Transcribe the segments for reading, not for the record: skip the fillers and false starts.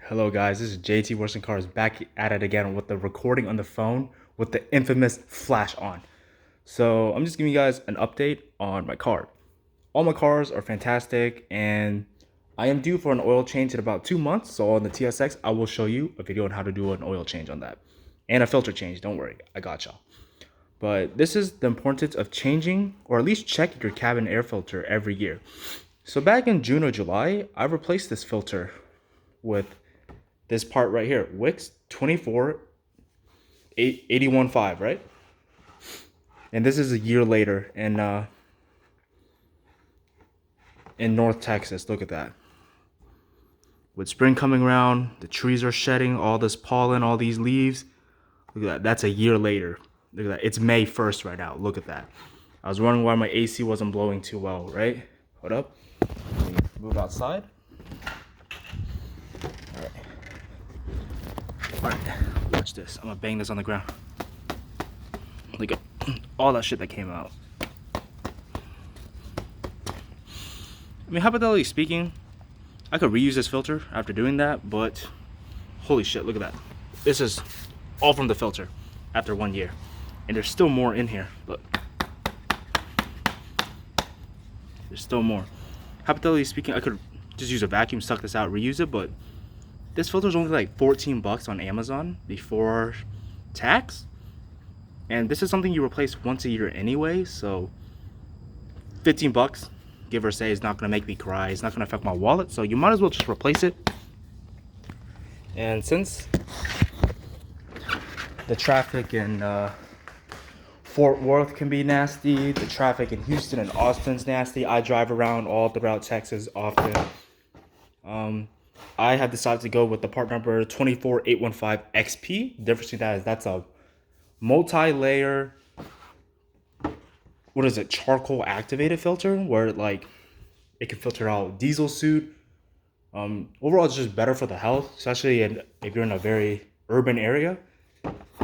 Hello guys, this is JT Worsen Cars back at it again with the recording on the phone with the infamous flash on. So I'm just giving you guys an update on my car. All my cars are fantastic and I am due for an oil change in about 2 months. So on the TSX, I will show you a video on how to do an oil change on that. And a filter change, don't worry, I got y'all. But this is the importance of changing or at least checking your cabin air filter every year. So back in June or July, I replaced this filter with this part right here, Wix 24815, right? And this is a year later in North Texas. Look at that. With spring coming around, the trees are shedding all this pollen, all these leaves. Look at that. That's a year later. Look at that. It's May 1st right now. Look at that. I was wondering why my AC wasn't blowing too well, right? Hold up. Let me move outside. Alright, watch this. I'm gonna bang this on the ground. Look at all that shit that came out. I mean, hypothetically speaking, I could reuse this filter after doing that, but holy shit, look at that. This is all from the filter after 1 year. And there's still more in here. Look. There's still more. Hypothetically speaking, I could just use a vacuum, suck this out, reuse it, but this filter is only like 14 bucks on Amazon before tax. And this is something you replace once a year anyway, so 15 bucks, give or say, is not gonna make me cry. It's not gonna affect my wallet, so you might as well just replace it. And since the traffic in Fort Worth can be nasty, the traffic in Houston and Austin's nasty, I drive around all throughout Texas often. I have decided to go with the part number 24815 XP. The difference between that is that's a multi-layer, what is it, charcoal activated filter, where like it can filter out diesel soot. Overall, it's just better for the health, especially if you're in a very urban area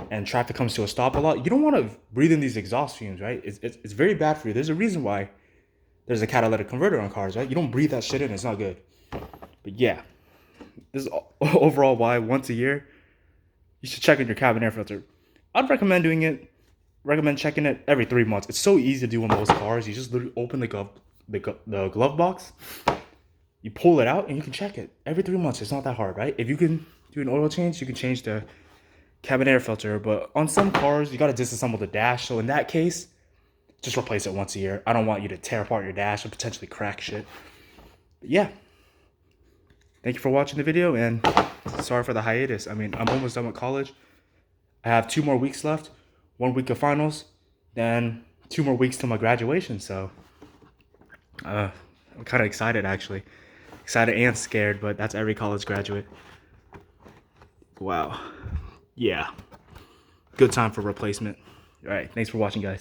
and traffic comes to a stop a lot. You don't want to breathe in these exhaust fumes, right? It's very bad for you. There's a reason why there's a catalytic converter on cars, right? You don't breathe that shit in. It's not good. But yeah, this is overall why once a year you should check in your cabin air filter. I'd recommend checking it every 3 months. It's so easy to do on most cars. You just literally open the glove box, you pull it out, and you can check it every 3 months. It's not that hard, right? If you can do an oil change, you can change the cabin air filter. But on some cars, you got to disassemble the dash. So in that case, just replace it once a year. I don't want you to tear apart your dash and potentially crack shit. But yeah. Thank you for watching the video, and sorry for the hiatus. I mean, I'm almost done with college. I have 2 more weeks left, 1 week of finals, then 2 more weeks till my graduation. So I'm kind of excited, actually. Excited and scared, but that's every college graduate. Wow. Yeah. Good time for replacement. All right. Thanks for watching, guys.